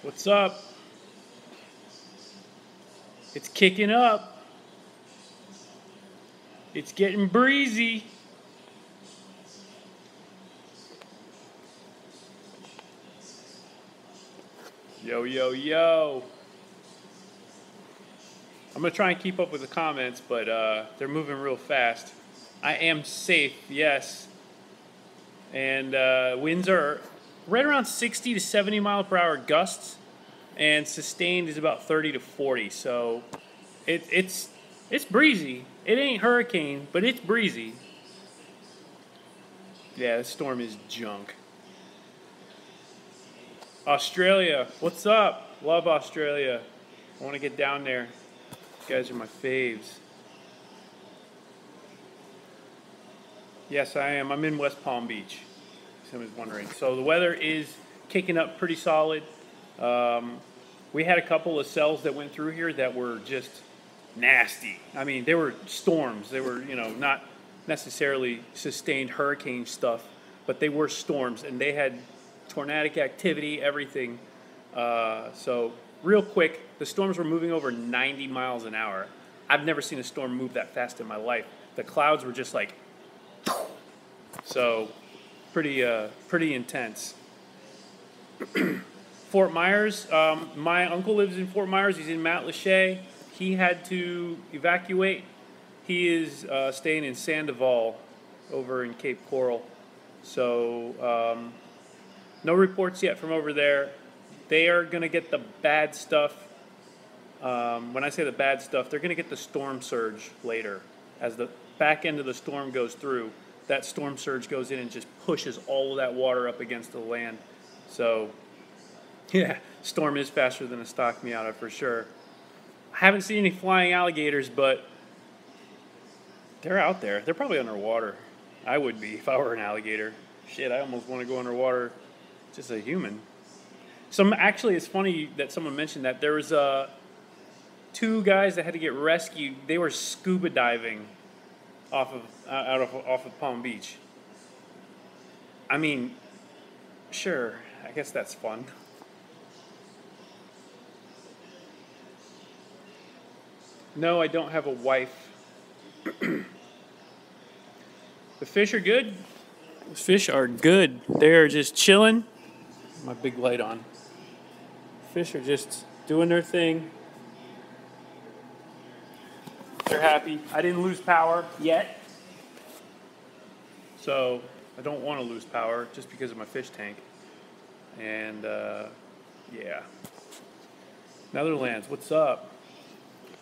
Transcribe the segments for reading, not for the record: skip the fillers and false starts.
What's up? It's kicking up. It's getting breezy. Yo, yo, yo. I'm going to try and keep up with the comments, but they're moving real fast. I am safe, yes. And winds are right around 60 to 70 mile per hour gusts, and sustained is about 30 to 40. So it's breezy. It ain't hurricane, but it's breezy. Yeah, this storm is junk. Australia, what's up? Love Australia. I want to get down there. You guys are my faves. Yes, I am. I'm in West Palm Beach. Someone's wondering. So the weather is kicking up pretty solid. We had a couple of cells that went through here that were just nasty. I mean, they were storms. They were, not necessarily sustained hurricane stuff, but they were storms, and they had tornadic activity, everything. So real quick, the storms were moving over 90 miles an hour. I've never seen a storm move that fast in my life. The clouds were just like, so pretty intense. Fort Myers, my uncle lives in Fort Myers. He's in Matlacha. He had to evacuate. He is staying in Sandoval over in Cape Coral. So no reports yet from over there. They are going to get the bad stuff. When I say the bad stuff, they're going to get the storm surge later. As the back end of the storm goes through, that storm surge goes in and just pushes all of that water up against the land. So, yeah, storm is faster than a stock Miata for sure. I haven't seen any flying alligators, but they're out there. They're probably underwater. I would be if I were an alligator. Shit, I almost want to go underwater just a human. Actually, it's funny that someone mentioned that. There was two guys that had to get rescued. They were scuba diving off of Palm Beach. I mean, sure, I guess that's fun. No, I don't have a wife. The fish are good. The fish are good. They're just chilling. My big light on. Fish are just doing their thing. They're happy. I didn't lose power yet. So I don't want to lose power just because of my fish tank. And yeah. Netherlands, what's up?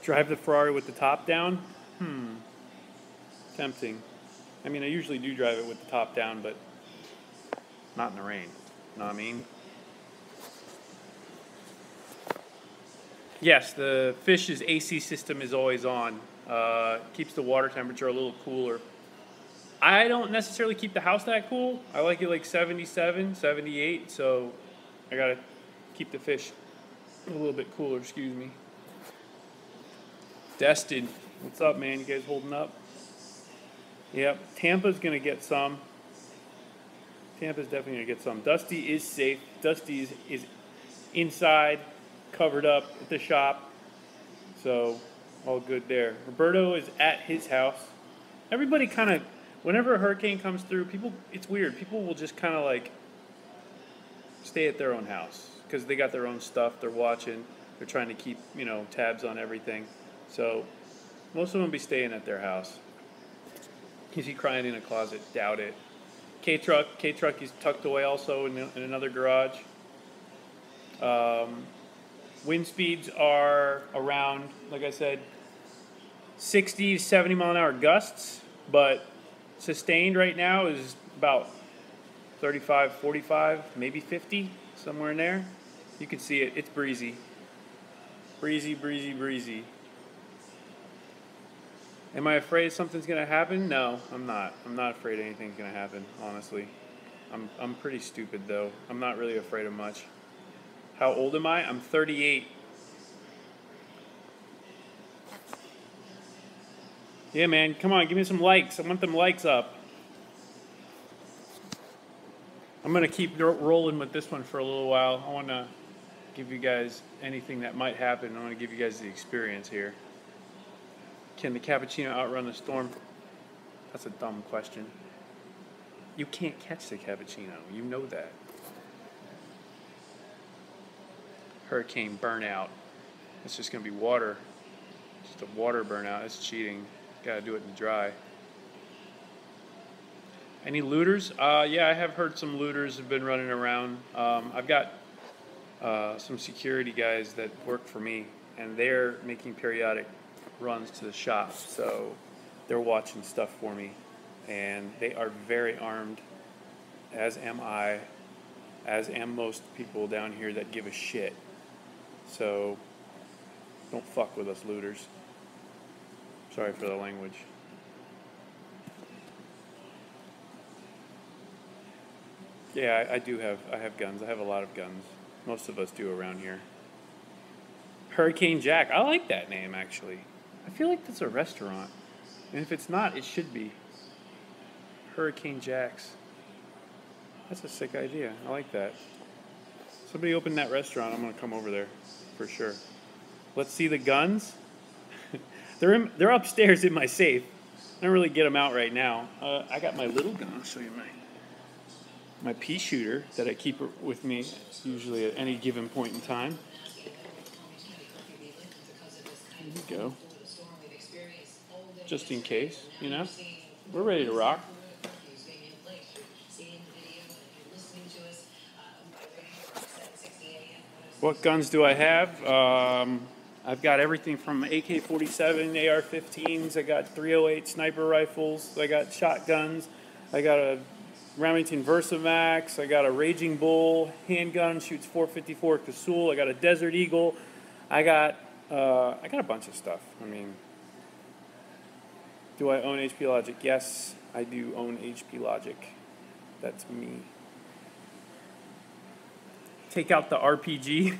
Drive the Ferrari with the top down? Tempting. I mean, I usually do drive it with the top down, but not in the rain. Know what I mean? Yes, the fish's AC system is always on. Keeps the water temperature a little cooler. I don't necessarily keep the house that cool. I like it like 77, 78, so I gotta keep the fish a little bit cooler, excuse me. Destin, what's up, man? You guys holding up? Yep, Tampa's gonna get some. Tampa's definitely gonna get some. Dusty is safe. Dusty is inside, covered up at the shop, so all good there. Roberto is at his house. Everybody kind of, whenever a hurricane comes through, it's weird. People will just kind of like stay at their own house because they got their own stuff. They're watching. They're trying to keep, tabs on everything. So most of them will be staying at their house. Is he crying in a closet? Doubt it. K-Truck is tucked away also in another garage. Wind speeds are around, like I said, 60 to 70 mile an hour gusts, but sustained right now is about 35, 45, maybe 50, somewhere in there. You can see it. It's breezy. Breezy, breezy, breezy. Am I afraid something's going to happen? No, I'm not. I'm not afraid anything's going to happen, honestly. I'm pretty stupid, though. I'm not really afraid of much. How old am I? I'm 38. Yeah, man, come on, give me some likes. I want them likes up. I'm going to keep rolling with this one for a little while. I want to give you guys anything that might happen. I want to give you guys the experience here. Can the cappuccino outrun the storm? That's a dumb question. You can't catch the cappuccino. You know that. Hurricane burnout. It's just going to be water. Just a water burnout. That's cheating. Got to do it in the dry. Any looters? Yeah, I have heard some looters have been running around. I've got some security guys that work for me, and they're making periodic runs to the shop, so they're watching stuff for me, and they are very armed, as am I, as am most people down here that give a shit. So don't fuck with us looters. Sorry for the language. Yeah, I have guns. I have a lot of guns. Most of us do around here. Hurricane Jack. I like that name, actually. I feel like that's a restaurant. And if it's not, it should be. Hurricane Jack's. That's a sick idea. I like that. Somebody open that restaurant. I'm going to come over there for sure. Let's see the guns. They're upstairs in my safe. I don't really get them out right now. I got my little gun. I'll show you my pea shooter that I keep with me usually at any given point in time. There you go. Just in case, you know. We're ready to rock. What guns do I have? I've got everything from AK-47, AR-15s, I got 308 sniper rifles, I got shotguns, I got a Remington Versamax, I got a Raging Bull handgun, shoots .454 Casull, I got a Desert Eagle, I got a bunch of stuff. I mean, do I own HP Logic? Yes, I do own HP Logic. That's me. Take out the RPG.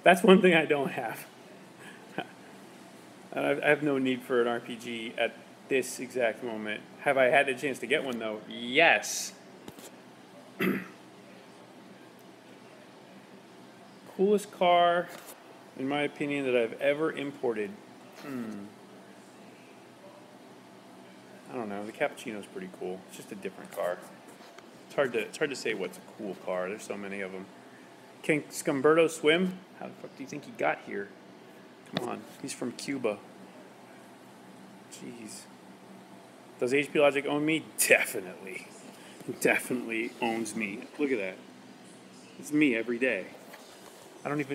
That's one thing I don't have. I have no need for an RPG at this exact moment. Have I had a chance to get one, though? Yes. Coolest car, in my opinion, that I've ever imported. I don't know. The Cappuccino's pretty cool. It's just a different car. It's hard to say what's a cool car. There's so many of them. Can Scumberto swim? How the fuck do you think he got here? Come on. He's from Cuba. Jeez. Does HP Logic own me? Definitely. Definitely owns me. Look at that. It's me every day. Every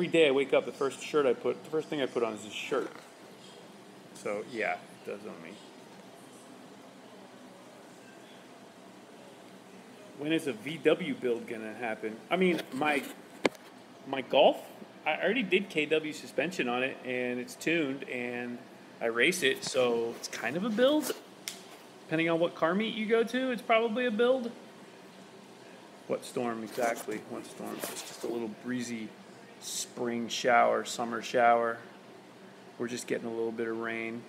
day I wake up, the first thing I put on is this shirt. So, yeah, it does own me. When is a VW build gonna happen? I mean, my Golf, I already did KW suspension on it, and it's tuned, and I race it, so it's kind of a build. Depending on what car meet you go to, it's probably a build. What storm exactly? What storm? It's just a little breezy spring shower, summer shower. We're just getting a little bit of rain.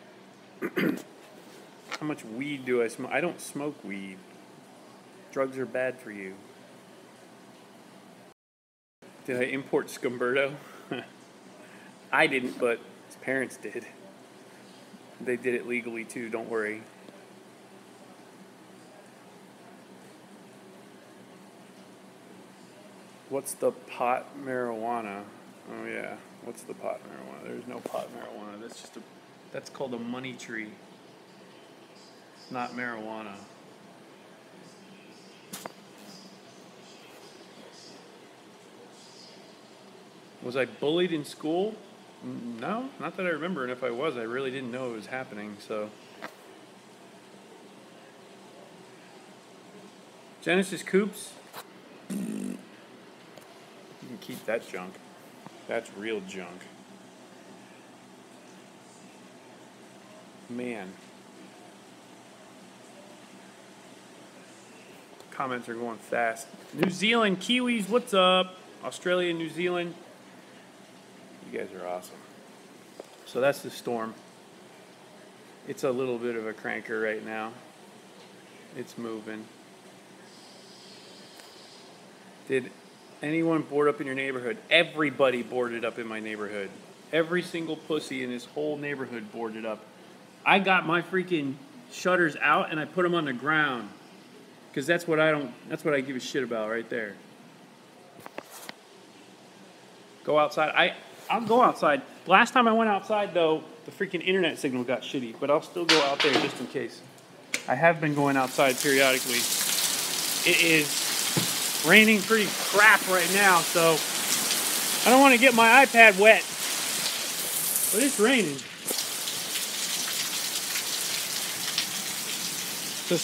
How much weed do I smoke? I don't smoke weed. Drugs are bad for you. Did I import Scumberto? I didn't, but his parents did. They did it legally too, don't worry. What's the pot marijuana? Oh yeah, what's the pot marijuana? There's no pot marijuana. That's called a money tree. It's not marijuana. Was I bullied in school? No, not that I remember, and if I was, I really didn't know it was happening, so. Genesis Coupes? You can keep that junk. That's real junk. Man. Comments are going fast. New Zealand, Kiwis, what's up? Australia, New Zealand. You guys are awesome. So that's the storm. It's a little bit of a cranker right now. It's moving. Did Anyone board up in your neighborhood? Everybody boarded up in my neighborhood. Every single pussy in this whole neighborhood boarded up. I got my freaking shutters out and I put them on the ground. Because that's what I give a shit about right there. Go outside. I'll go outside. Last time I went outside, though, the freaking internet signal got shitty. But I'll still go out there just in case. I have been going outside periodically. It is raining pretty crap right now, so I don't want to get my iPad wet. But it's raining. The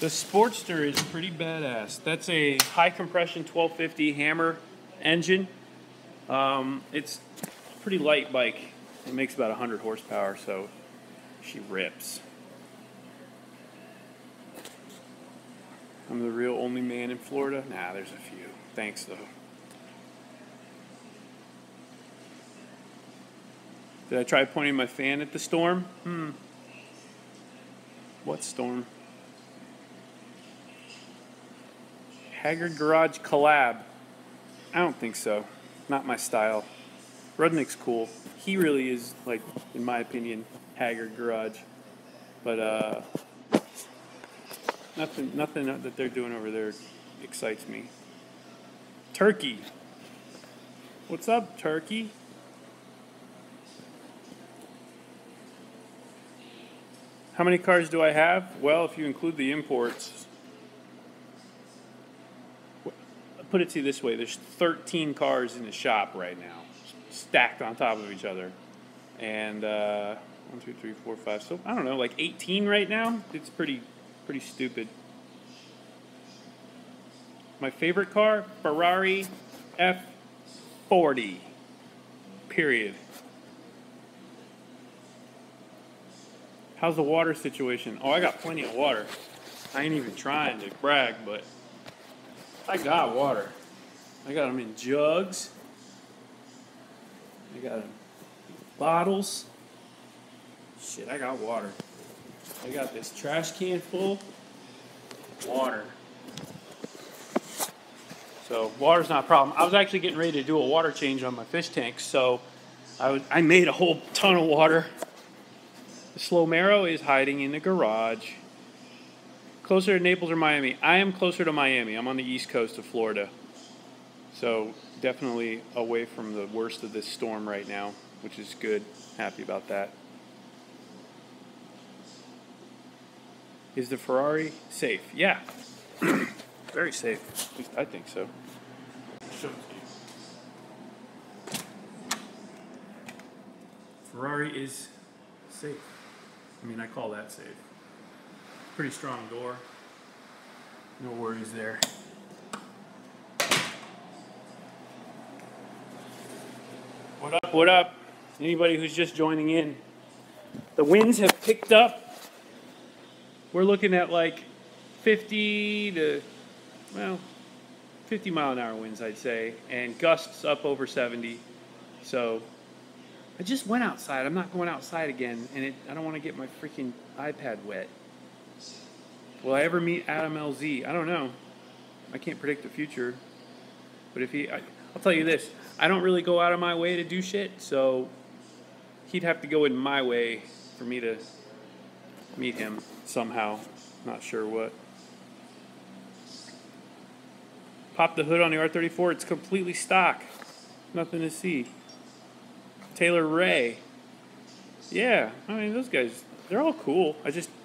Sportster is pretty badass. That's a high compression 1250 Hammer engine. It's a pretty light bike. It makes about 100 horsepower, so she rips. I'm the real only man in Florida? Nah, there's a few. Thanks, though. Did I try pointing my fan at the storm? What storm? Haggard Garage collab. I don't think so. Not my style. Rudnick's cool. He really is, like, in my opinion, Haggard Garage. But, nothing that they're doing over there excites me. Turkey. What's up, Turkey? How many cars do I have? Well, if you include the imports, put it to you this way, there's 13 cars in the shop right now, stacked on top of each other. And 1, 2, 3, 4, 5, so I don't know, like 18 right now? It's pretty stupid. My favorite car, Ferrari F40, period. How's the water situation? Oh, I got plenty of water. I ain't even trying to brag, but I got water. I got them in jugs. I got them in bottles. Shit, I got water. I got this trash can full of water. So water's not a problem. I was actually getting ready to do a water change on my fish tanks, so I made a whole ton of water. The Slow Marrow is hiding in the garage. Closer to Naples or Miami? I am closer to Miami. I'm on the east coast of Florida. So definitely away from the worst of this storm right now, which is good. Happy about that. Is the Ferrari safe? Yeah. Very safe. At least I think so. Show it to you. Ferrari is safe. I mean, I call that safe. Pretty strong door. No worries there. What up, what up? Anybody who's just joining in. The winds have picked up. We're looking at like 50 mile an hour winds, I'd say, and gusts up over 70. So I just went outside. I'm not going outside again, and I don't want to get my freaking iPad wet. Will I ever meet Adam LZ? I don't know. I can't predict the future. But I'll tell you this. I don't really go out of my way to do shit, so he'd have to go in my way for me to meet him somehow. Not sure what. Pop the hood on the R34. It's completely stock. Nothing to see. Taylor Ray. Yeah, I mean, those guys, they're all cool.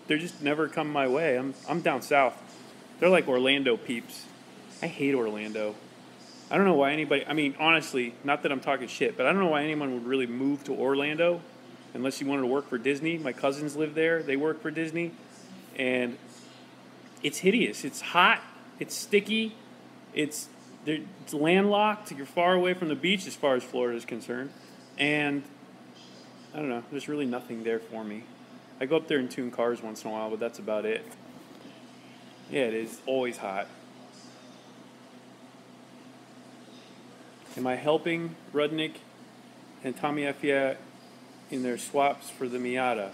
They're just never come my way. I'm down south. They're like Orlando peeps. I hate Orlando. I don't know why anybody, I mean, honestly, not that I'm talking shit, but I don't know why anyone would really move to Orlando unless you wanted to work for Disney. My cousins live there. They work for Disney. And it's hideous. It's hot. It's sticky. It's landlocked. You're far away from the beach as far as Florida is concerned. And I don't know. There's really nothing there for me. I go up there and tune cars once in a while, but that's about it. Yeah, it is always hot. Am I helping Rudnick and Tommy Effia in their swaps for the Miata?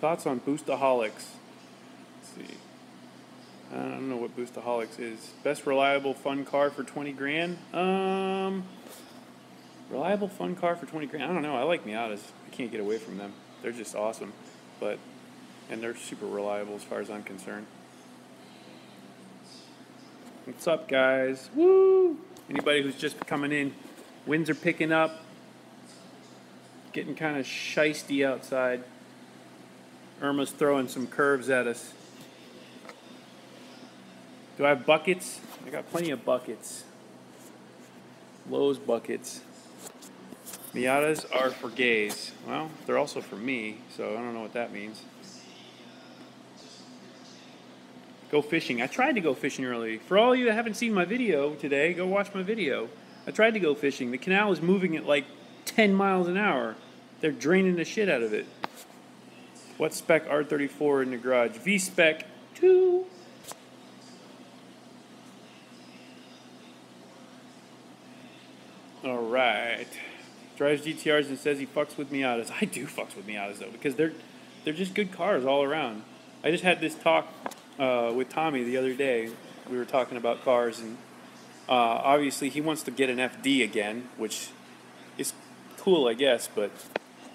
Thoughts on Boostaholics? Let's see. I don't know what Boostaholics is. Best reliable fun car for 20 grand? Reliable fun car for 20 grand? I don't know. I like Miatas. I can't get away from them. They're just awesome. And they're super reliable as far as I'm concerned. What's up, guys? Woo! Anybody who's just coming in, winds are picking up. Getting kind of shiesty outside. Irma's throwing some curves at us. Do I have buckets? I got plenty of buckets. Lowe's buckets. Miatas are for gays. Well, they're also for me, so I don't know what that means. Go fishing. I tried to go fishing early. For all of you that haven't seen my video today, go watch my video. I tried to go fishing. The canal was moving at like 10 miles an hour. They're draining the shit out of it. What spec R34 in the garage? V-spec 2. Alright. Drives GTRs and says he fucks with Miatas. I do fucks with Miatas though, because they're just good cars all around. I just had this talk with Tommy the other day. We were talking about cars, and obviously he wants to get an FD again, which is cool, I guess, but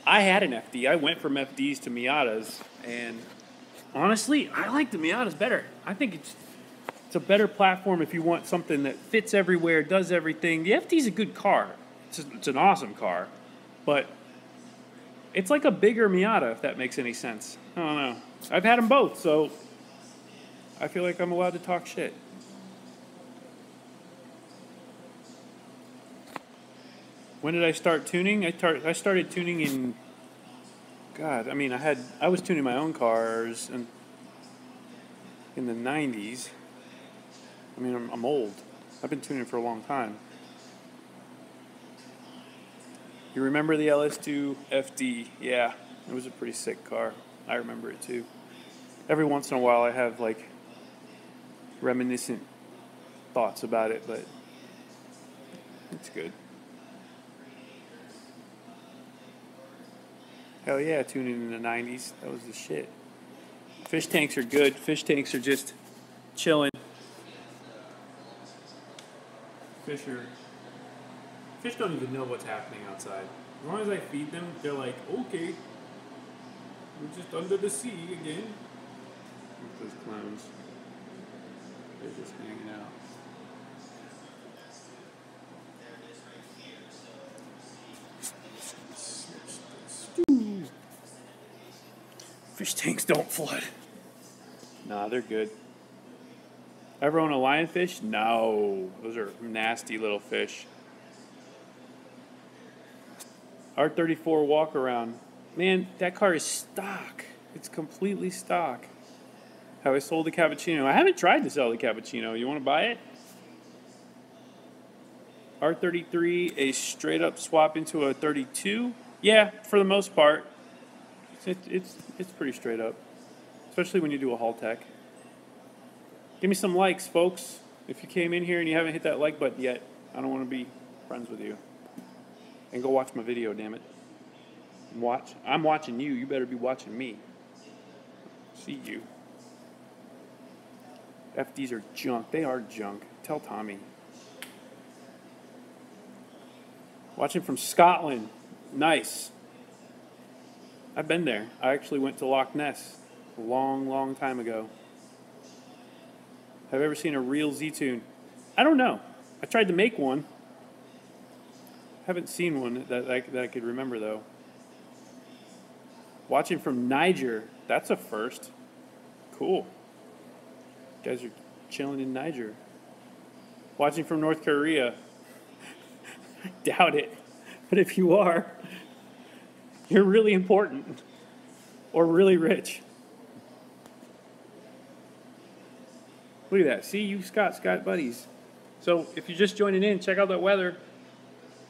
I had an FD. I went from FDs to Miatas, and honestly, I like the Miatas better. I think it's a better platform if you want something that fits everywhere, does everything. The FD's a good car. It's an awesome car, but it's like a bigger Miata, if that makes any sense. I don't know. I've had them both, so I feel like I'm allowed to talk shit. When did I start tuning? I started tuning in, God, I mean, I was tuning my own cars in the 90s. I mean, I'm old. I've been tuning for a long time. You remember the LS2 FD? Yeah, it was a pretty sick car. I remember it too. Every once in a while I have like reminiscent thoughts about it, but it's good. Hell yeah, tuning in the 90s. That was the shit. Fish tanks are good. Fish tanks are just chilling. Fish don't even know what's happening outside. As long as I feed them, they're like, okay, we're just under the sea again. Look at those clowns. They're just hanging out. Fish tanks don't flood. Nah, they're good. Ever own a lionfish? No. Those are nasty little fish. R34 walk around. Man, that car is stock. It's completely stock. Have I sold the cappuccino? I haven't tried to sell the cappuccino. You want to buy it? R33, a straight up swap into a 32? Yeah, for the most part. It's pretty straight up. Especially when you do a haul tech. Give me some likes, folks. If you came in here and you haven't hit that like button yet, I don't want to be friends with you. And go watch my video, damn it. I'm watching you. You better be watching me. See you. FDs are junk. They are junk. Tell Tommy. Watching from Scotland. Nice. I've been there. I actually went to Loch Ness a long, long time ago. Have you ever seen a real Z-Tune? I don't know. I tried to make one. Haven't seen one that I could remember, though. Watching from Niger. That's a first. Cool. You guys are chilling in Niger. Watching from North Korea. I doubt it. But if you are, you're really important. Or really rich. Look at that. See, you Scott buddies. So if you're just joining in, check out that weather.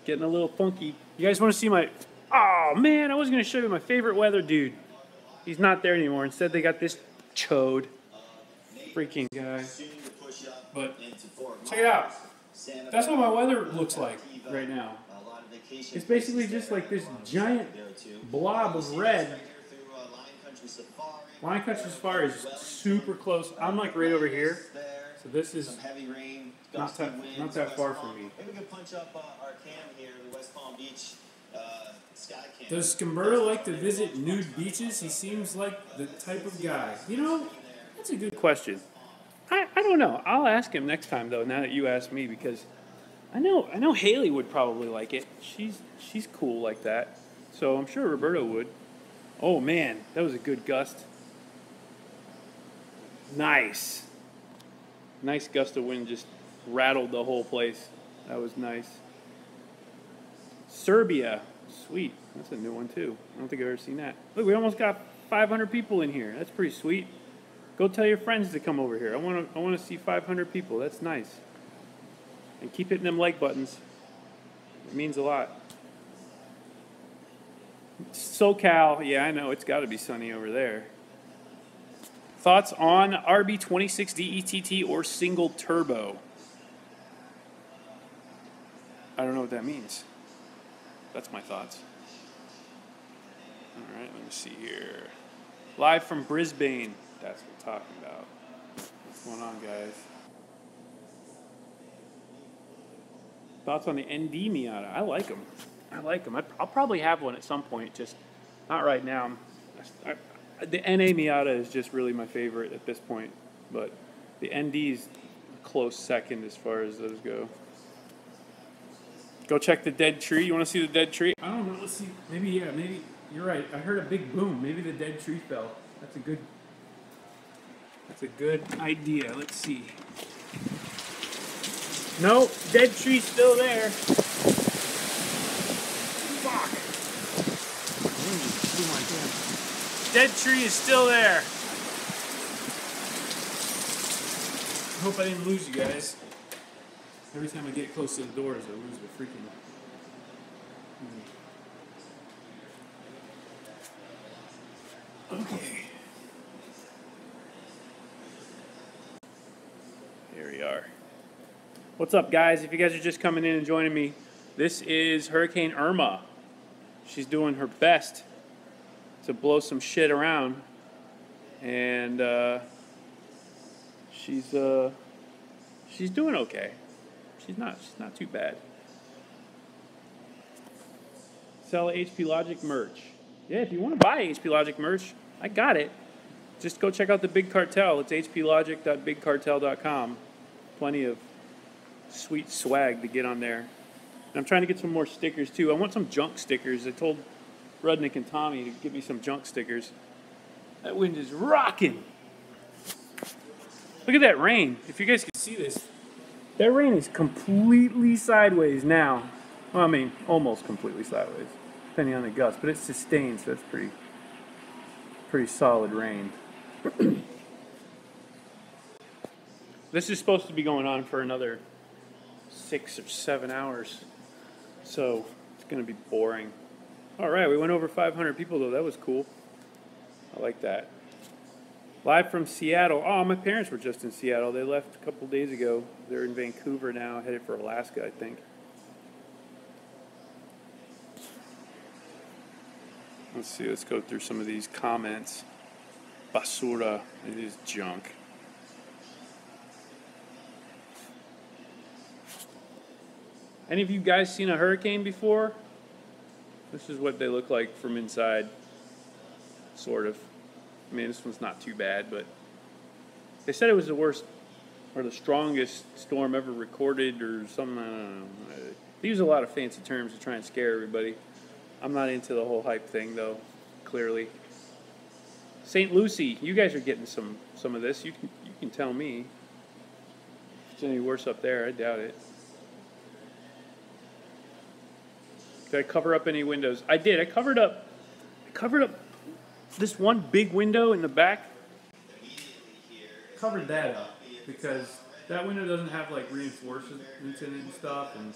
Getting a little funky. You guys want to see my... Oh, man, I was going to show you my favorite weather dude. He's not there anymore. Instead, they got this chode. Freaking guy. But check it out. That's what my weather looks like right now. It's basically just like this giant blob of red Lion Country Safari is super close. I'm like right over here, so this is not that far from me. Maybe we could punch up our cam here, the West Palm Beach sky cam. Does Scamberto like to visit nude beaches? He seems like the type of guy. You know, that's a good question. I don't know. I'll ask him next time though. Now that you asked me, because I know Haley would probably like it. She's cool like that. So I'm sure Roberto would. Oh man, that was a good gust. Nice. Nice gust of wind, just rattled the whole place. That was nice. Serbia. Sweet. That's a new one too. I don't think I've ever seen that. Look, we almost got 500 people in here. That's pretty sweet. Go tell your friends to come over here. I want to see 500 people. That's nice. And keep hitting them like buttons. It means a lot. SoCal. Yeah, I know. It's got to be sunny over there. Thoughts on RB26 DETT or single turbo? I don't know what that means. That's my thoughts. All right, let me see here. Live from Brisbane. That's what we're talking about. What's going on, guys? Thoughts on the ND Miata? I like them. I'll probably have one at some point, just not right now. The NA Miata is just really my favorite at this point, but the ND's a close second as far as those go. Go check the dead tree. You want to see the dead tree? I don't know. Let's see. Maybe you're right. I heard a big boom. Maybe the dead tree fell. That's a good idea. Let's see. No, dead tree's still there. Fuck. Oh my God. Dead tree is still there. I hope I didn't lose you guys. Every time I get close to the doors, I lose the freaking... Okay. Here we are. What's up, guys? If you guys are just coming in and joining me, this is Hurricane Irma. She's doing her best to blow some shit around, and she's doing okay. She's not too bad. Sell HP Logic merch. Yeah, if you want to buy HP Logic merch, I got it. Just go check out the Big Cartel. It's hplogic.bigcartel.com. Plenty of sweet swag to get on there. And I'm trying to get some more stickers too. I want some junk stickers. I told Rudnick and Tommy to give me some junk stickers. That wind is rocking. Look at that rain. If you guys can see this, that rain is completely sideways now. Well, I mean, almost completely sideways, depending on the gust, but it's sustained, so that's pretty solid rain. This is supposed to be going on for another 6 or 7 hours, so it's going to be boring. All right, we went over 500 people, though. That was cool. I like that. Live from Seattle. Oh, my parents were just in Seattle. They left a couple days ago. They're in Vancouver now, headed for Alaska, I think. Let's see, let's go through some of these comments. Basura, it is junk. Any of you guys seen a hurricane before? This is what they look like from inside, sort of. I mean, this one's not too bad, but they said it was the worst or the strongest storm ever recorded or something. I don't know. They use a lot of fancy terms to try and scare everybody. I'm not into the whole hype thing, though, clearly. St. Lucie, you guys are getting some of this. You can tell me. If it's any worse up there, I doubt it. Did I cover up any windows? I did. I covered up this one big window in the back. Covered that up because that window doesn't have like reinforcements in it and stuff, and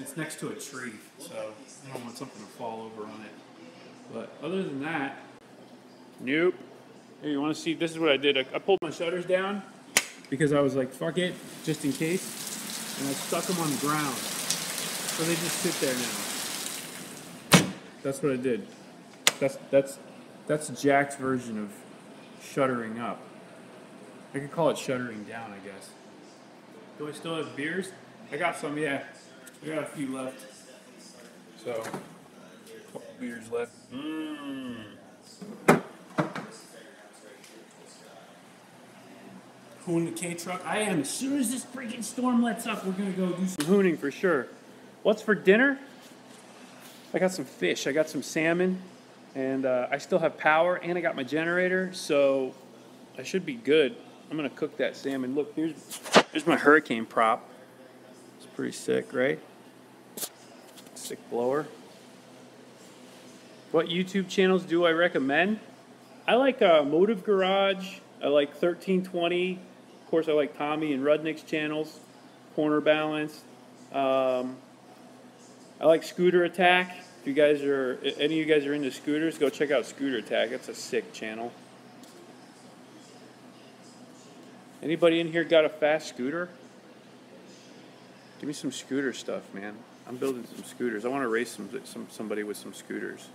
it's next to a tree, so I don't want something to fall over on it. But other than that, nope. Here, you want to see? This is what I did. I pulled my shutters down because I was like, fuck it, just in case, and I stuck them on the ground, so they just sit there now. That's what I did. That's That's Jack's version of shuttering up. I could call it shuttering down, I guess. Do I still have beers? I got some, yeah. I got a few left. So, a couple beers left. Hoon the K-Truck. I am. As soon as this freaking storm lets up, we're going to go do some hooning for sure. What's for dinner? I got some fish. I got some salmon. And I still have power. And I got my generator. So I should be good. I'm going to cook that salmon. Look, here's my hurricane prop. It's pretty sick, right? Sick blower. What YouTube channels do I recommend? I like Motive Garage. I like 1320. Of course, I like Tommy and Rudnick's channels. Corner Balance. I like Scooter Attack. If you guys are, any of you guys are into scooters, go check out Scooter Attack. That's a sick channel. Anybody in here got a fast scooter? Give me some scooter stuff, man. I'm building some scooters. I want to race somebody with some scooters.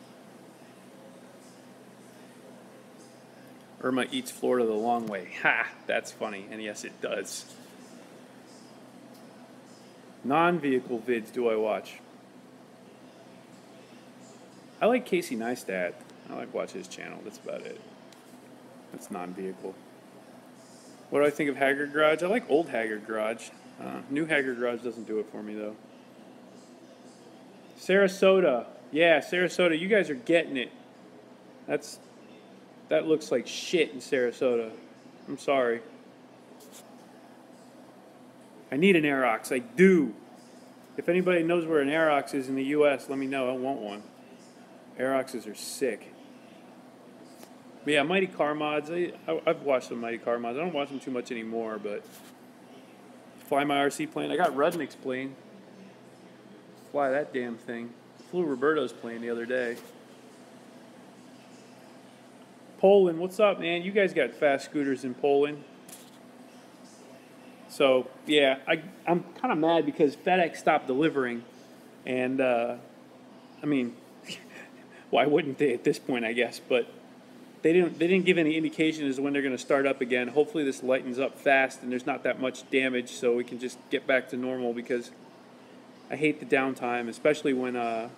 Irma eats Florida the long way. Ha! That's funny. And yes, it does. Non-vehicle vids do I watch? I like Casey Neistat. I like watch his channel. That's about it. That's non-vehicle. What do I think of Haggard Garage? I like old Haggard Garage. New Haggard Garage doesn't do it for me, though. Sarasota. Yeah, Sarasota. You guys are getting it. That looks like shit in Sarasota. I'm sorry. I need an Aerox. I do. If anybody knows where an Aerox is in the U.S., let me know. I want one. Aeroxes are sick. But yeah, Mighty Car Mods. I've watched some Mighty Car Mods. I don't watch them too much anymore, but fly my RC plane. I got Rudnick's plane. Fly that damn thing. Flew Roberto's plane the other day. Poland, what's up, man? You guys got fast scooters in Poland. So, yeah, I'm kind of mad because FedEx stopped delivering. And, I mean, why wouldn't they at this point, I guess? But they didn't give any indication as to when they're going to start up again. Hopefully this lightens up fast and there's not that much damage so we can just get back to normal, because I hate the downtime, especially when I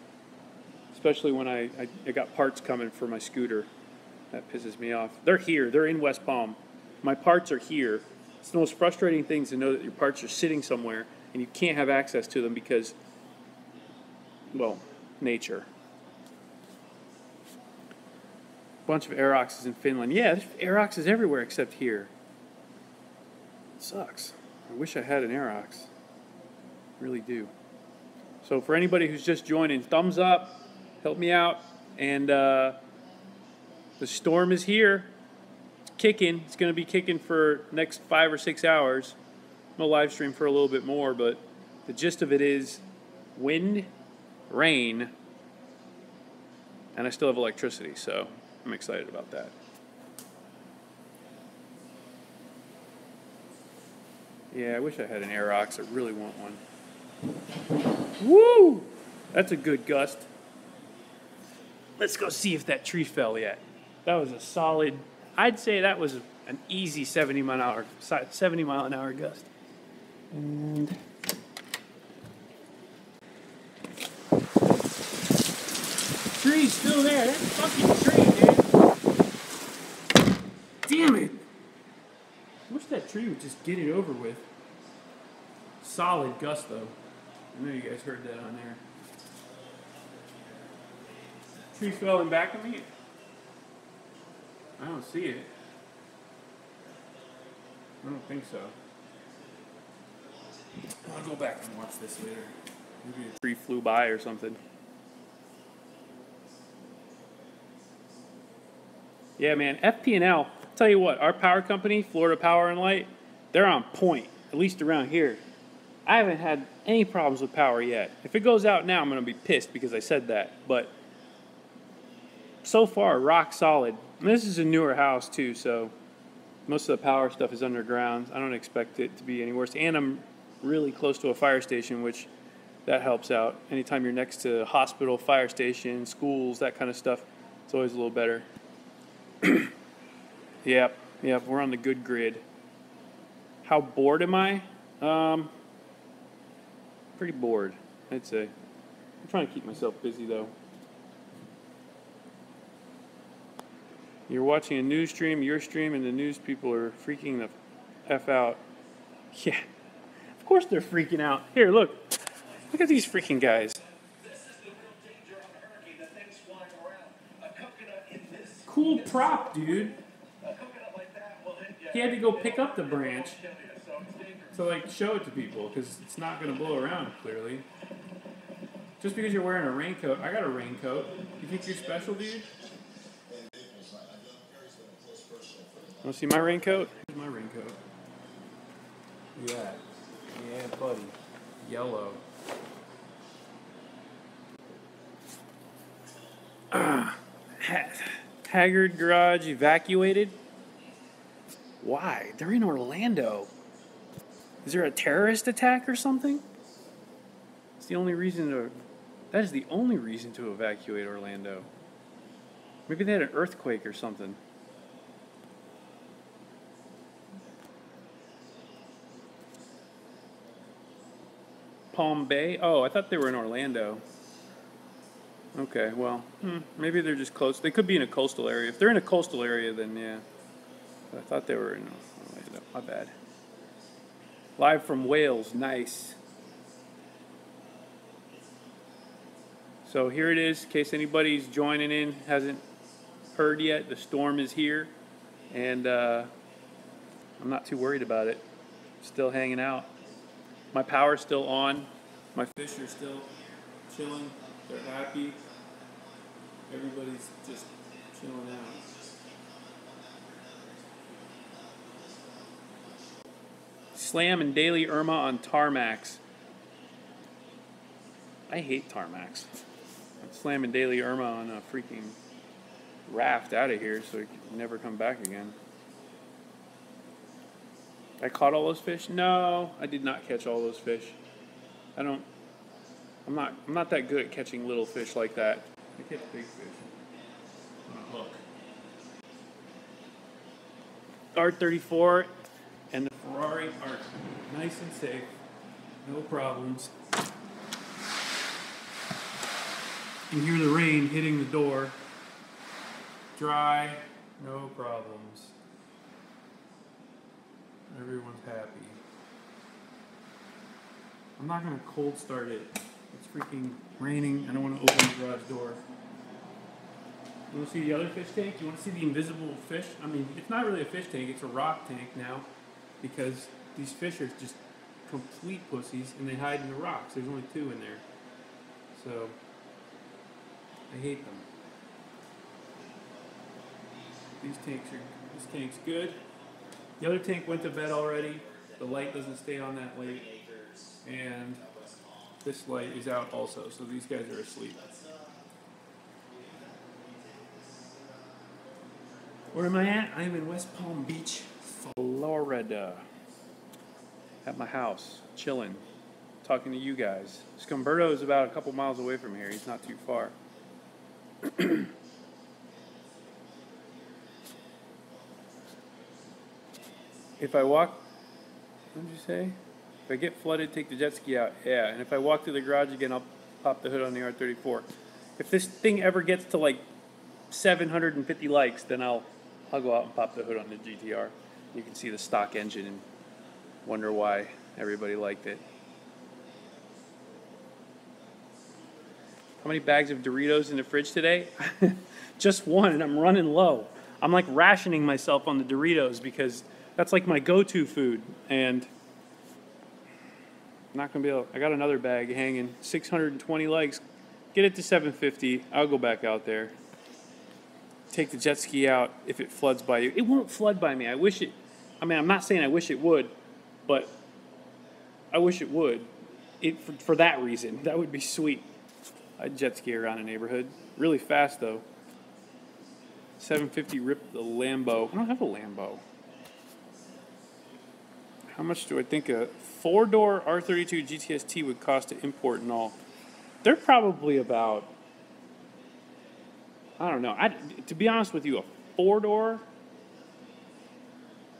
got parts coming for my scooter. That pisses me off. They're here. They're in West Palm. My parts are here. It's the most frustrating thing to know that your parts are sitting somewhere and you can't have access to them because, well, nature. Bunch of Aeroxes in Finland. Yeah, there's Aeroxes everywhere except here. It sucks. I wish I had an Aerox. Really do. So for anybody who's just joining, thumbs up. Help me out. And the storm is here. It's kicking. It's going to be kicking for next 5 or 6 hours. I'm going to live stream for a little bit more, but the gist of it is wind, rain, and I still have electricity, so I'm excited about that. Yeah, I wish I had an Aerox. I really want one. Woo! That's a good gust. Let's go see if that tree fell yet. That was a solid, I'd say that was an easy 70 mile an hour gust. And tree's still there. That fucking tree, man. Damn it. I wish that tree would just get it over with. Solid gust, though. I know you guys heard that on there. Tree fell in back of me. I don't see it. I don't think so. I'll go back and watch this later. Maybe a tree flew by or something. Yeah, man, FP&L. Tell you what, our power company, Florida Power and Light, they're on point, at least around here. I haven't had any problems with power yet. If it goes out now, I'm going to be pissed because I said that. But so far, rock solid. And this is a newer house, too, so most of the power stuff is underground. I don't expect it to be any worse. And I'm really close to a fire station, which that helps out. Anytime you're next to a hospital, fire station, schools, that kind of stuff, it's always a little better. Yep, yep, we're on the good grid. How bored am I? Pretty bored, I'd say. I'm trying to keep myself busy though. You're watching a news stream, your stream, and the news people are freaking the F out. Yeah, of course they're freaking out. Here, look. Look at these freaking guys. Cool prop, dude. He had to go pick up the branch to like show it to people because it's not going to blow around clearly. Just because you're wearing a raincoat, I got a raincoat. You think you're special, dude? Want to see my raincoat? Here's my raincoat. Look at that. Yeah, buddy. Yellow. Haggard garage evacuated? Why? They're in Orlando. Is there a terrorist attack or something? It's the only reason to... That is the only reason to evacuate Orlando. Maybe they had an earthquake or something. Palm Bay? Oh, I thought they were in Orlando. Okay, well, maybe they're just close. They could be in a coastal area. If they're in a coastal area, then yeah. But I thought they were in Orlando. My bad. Live from Wales. Nice. So here it is, in case anybody's joining in, hasn't heard yet. The storm is here, and I'm not too worried about it. Still hanging out. My power's still on. My fish are still chilling. They're happy. Everybody's just chilling out. Slam and daily Irma on tarmacs. I hate tarmacs. I'm slamming daily Irma on a freaking raft out of here so it can never come back again. I caught all those fish? No, I did not catch all those fish. I'm not that good at catching little fish like that. I catch big fish on a hook. R34 and the Ferrari are nice and safe. No problems. You hear the rain hitting the door. Dry, no problems. Everyone's happy. I'm not going to cold start it. It's freaking raining. I don't want to open the garage door. You want to see the other fish tank? You want to see the invisible fish? I mean, it's not really a fish tank. It's a rock tank now because these fish are just complete pussies and they hide in the rocks. There's only 2 in there. So, I hate them. This tank's good. The other tank went to bed already. The light doesn't stay on that late. And this light is out also, so these guys are asleep. Where am I at? I'm in West Palm Beach, Florida. At my house, chilling, talking to you guys. Scumberto is about a couple miles away from here. He's not too far. If I walk, what did you say? If I get flooded, take the jet ski out. Yeah, and if I walk to the garage again, I'll pop the hood on the R34. If this thing ever gets to like 750 likes, then I'll go out and pop the hood on the GTR. You can see the stock engine and wonder why everybody liked it. How many bags of Doritos in the fridge today? Just one, and I'm running low. I'm like rationing myself on the Doritos because that's like my go-to food, and I'm not gonna be able. I got another bag hanging, 620 likes. Get it to 750. I'll go back out there. Take the jet ski out if it floods by you. It won't flood by me. I wish it. I mean, I'm not saying I wish it would, but I wish it would. For that reason, that would be sweet. I'd jet ski around the neighborhood really fast though. 750 ripped the Lambo. I don't have a Lambo. How much do I think a 4-door R32 GTS-T would cost to import and all? They're probably about, I don't know. To be honest with you, 4-door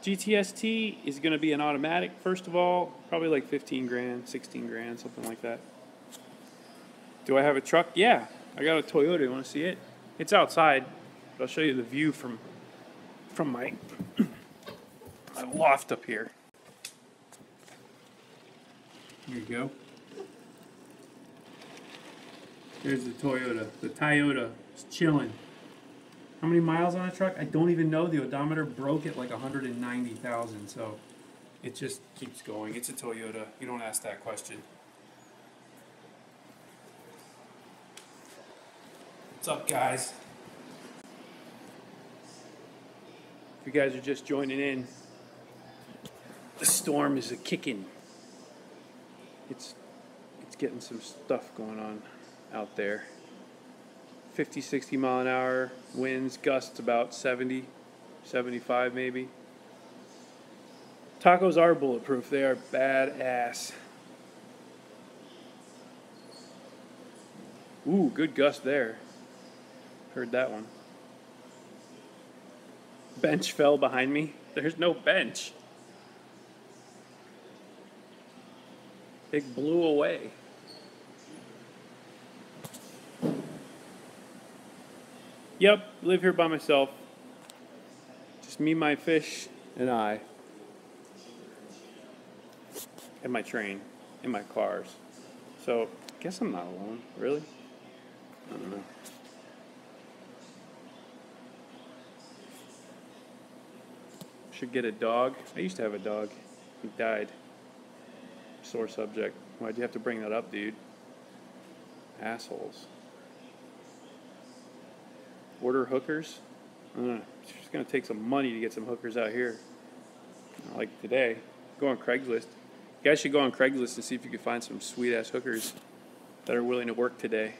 GTST is going to be an automatic, first of all. Probably like 15 grand, 16 grand, something like that. Do I have a truck? Yeah, I got a Toyota. You want to see it? It's outside, but I'll show you the view from my loft up here. There you go. There's the Toyota. The Toyota is chilling. How many miles on a truck? I don't even know. The odometer broke at like 190,000, so it just keeps going. It's a Toyota. You don't ask that question. What's up, guys? If you guys are just joining in, the storm is a-kicking. It's getting some stuff going on out there. 50, 60 mile an hour winds, gusts about 70, 75 maybe. Tacos are bulletproof. They are badass. Ooh, good gust there. Heard that one. Bench fell behind me. There's no bench. It blew away. Yep, live here by myself. Just me, my fish, and I. And my train. And my cars. So, I guess I'm not alone. Really? I don't know. Should get a dog. I used to have a dog. He died. Sore subject. Why'd you have to bring that up, dude? Assholes. Order hookers? It's just going to take some money to get some hookers out here. Not like today. Go on Craigslist. You guys should go on Craigslist and see if you can find some sweet-ass hookers that are willing to work today.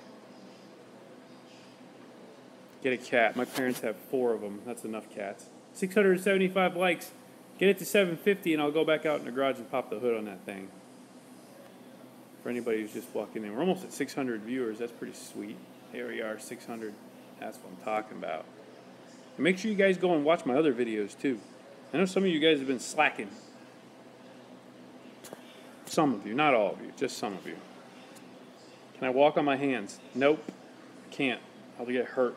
Get a cat. My parents have 4 of them. That's enough cats. 675 likes. Get it to 750 and I'll go back out in the garage and pop the hood on that thing. For anybody who's just walking in. We're almost at 600 viewers. That's pretty sweet. Here we are, 600. That's what I'm talking about. And make sure you guys go and watch my other videos too. I know some of you guys have been slacking. Some of you, not all of you, just some of you. Can I walk on my hands? Nope. Can't. I'll get hurt.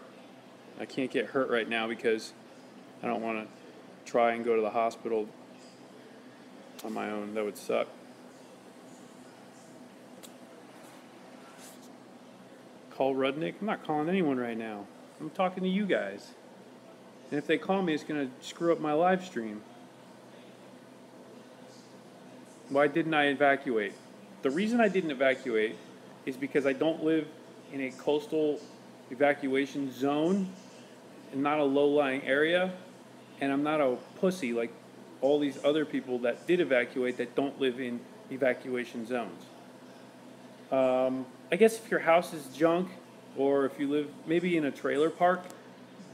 I can't get hurt right now because I don't want to try and go to the hospital on my own. That would suck. Call Rudnick? I'm not calling anyone right now. I'm talking to you guys. And if they call me, it's going to screw up my live stream. Why didn't I evacuate? The reason I didn't evacuate is because I don't live in a coastal evacuation zone and not a low-lying area, and I'm not a pussy like all these other people that did evacuate that don't live in evacuation zones. I guess if your house is junk, or if you live maybe in a trailer park,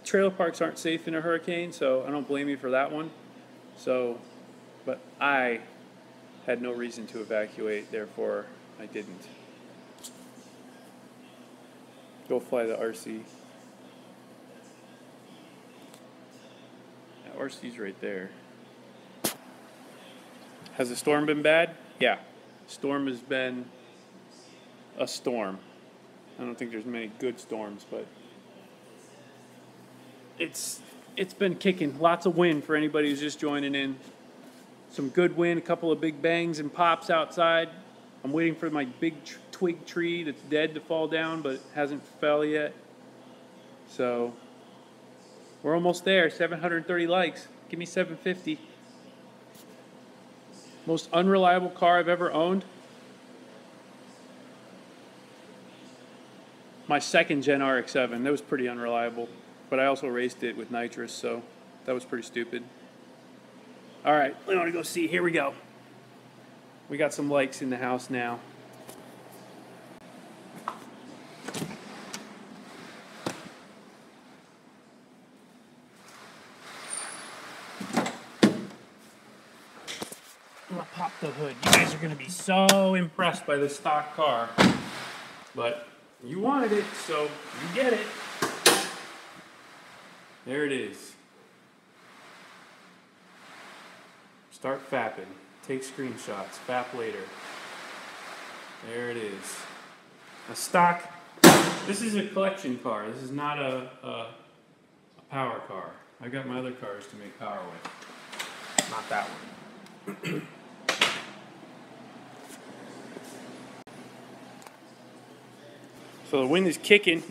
trailer parks aren't safe in a hurricane, so I don't blame you for that one. So, but I had no reason to evacuate, therefore I didn't. Go fly the RC. That RC's right there. Has the storm been bad? Yeah. Storm has been a storm. I don't think there's many good storms, but it's been kicking. Lots of wind for anybody who's just joining in. Some good wind, a couple of big bangs and pops outside. I'm waiting for my big twig tree that's dead to fall down, but it hasn't fell yet. So we're almost there. 730 likes. Give me 750. Most unreliable car I've ever owned. My second gen RX-7. That was pretty unreliable, but I also raced it with nitrous, so that was pretty stupid. All right, we want to go see. Here we go. We got some likes in the house now. I'm gonna pop the hood. You guys are gonna be so impressed by this stock car, but you wanted it, so you get it. There it is. Start fapping. Take screenshots. Fap later. There it is. A stock. This is a collection car. This is not a power car. I got my other cars to make power with. Not that one. So the wind is kicking.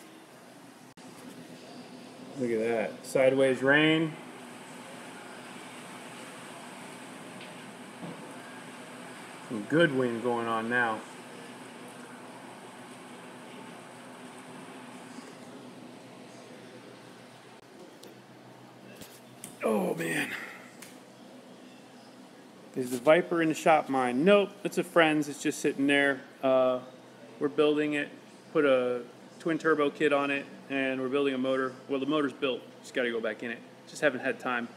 Look at that. Sideways rain. Some good wind going on now. Oh man. Is the Viper in the shop mine? Nope, it's a friend's. It's just sitting there. We're building it. Put a twin turbo kit on it, and we're building a motor. Well, the motor's built. Just got to go back in it. Just haven't had time,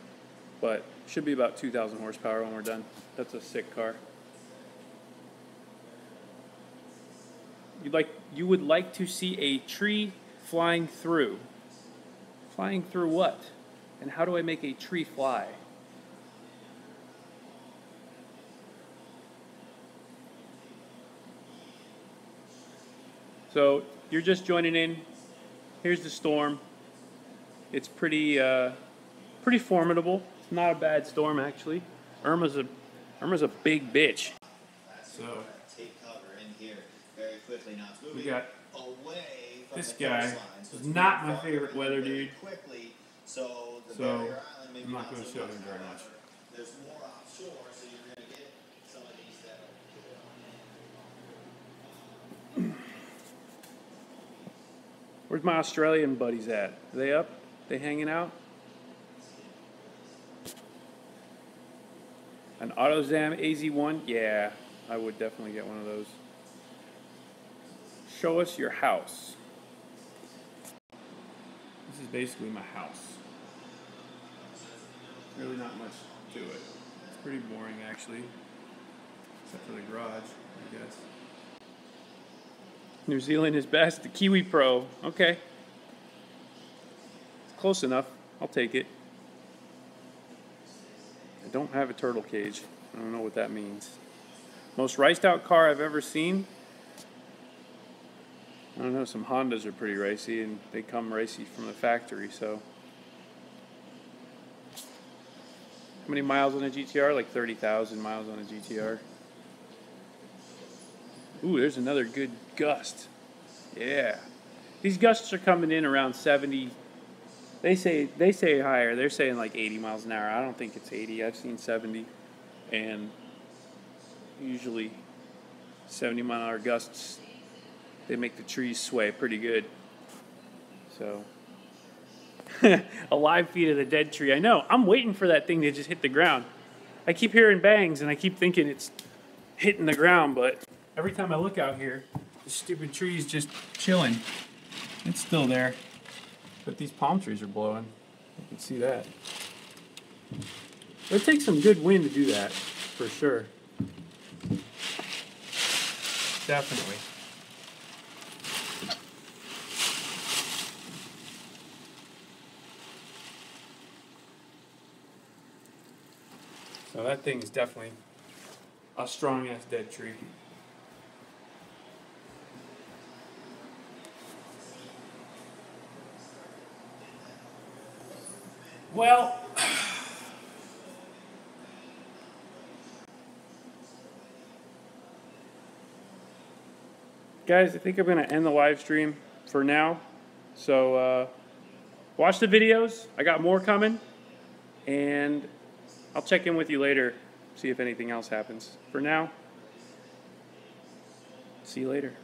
but should be about 2,000 horsepower when we're done. That's a sick car. You would like to see a tree flying through. Flying through what? And how do I make a tree fly? So you're just joining in. Here's the storm. It's pretty formidable. It's not a bad storm actually. Irma's a big bitch. So Take cover in here very quickly. Now it's moving we got away from this the guy. coastline, so Is it's not my moving favorite farther weather very dude. Quickly, so the So barrier island maybe I'm not going so to show much. him very much. There's more offshore, so you're going to get some of these that are. Where's my Australian buddies at? Are they up? They hanging out? An AutoZam AZ1? Yeah, I would definitely get one of those. Show us your house. This is basically my house. Really not much to it. It's pretty boring actually. Except for the garage, I guess. New Zealand is best. The Kiwi Pro. Okay. Close enough. I'll take it. I don't have a turtle cage. I don't know what that means. Most riced out car I've ever seen. I don't know, some Hondas are pretty racy and they come racy from the factory, so. How many miles on a GTR? Like 30,000 miles on a GTR. Ooh, there's another good gust. Yeah. These gusts are coming in around 70. They say higher. They're saying like 80 miles an hour. I don't think it's 80. I've seen 70. And usually 70 mile an hour gusts, they make the trees sway pretty good. So a live feed of the dead tree. I know. I'm waiting for that thing to just hit the ground. I keep hearing bangs and I keep thinking it's hitting the ground, but every time I look out here, the stupid tree's just chilling. It's still there. But these palm trees are blowing. You can see that. It takes some good wind to do that, for sure. Definitely. So that thing is definitely a strong-ass dead tree. Well, guys, I think I'm going to end the live stream for now. So watch the videos. I got more coming. And I'll check in with you later, see if anything else happens. For now, see you later.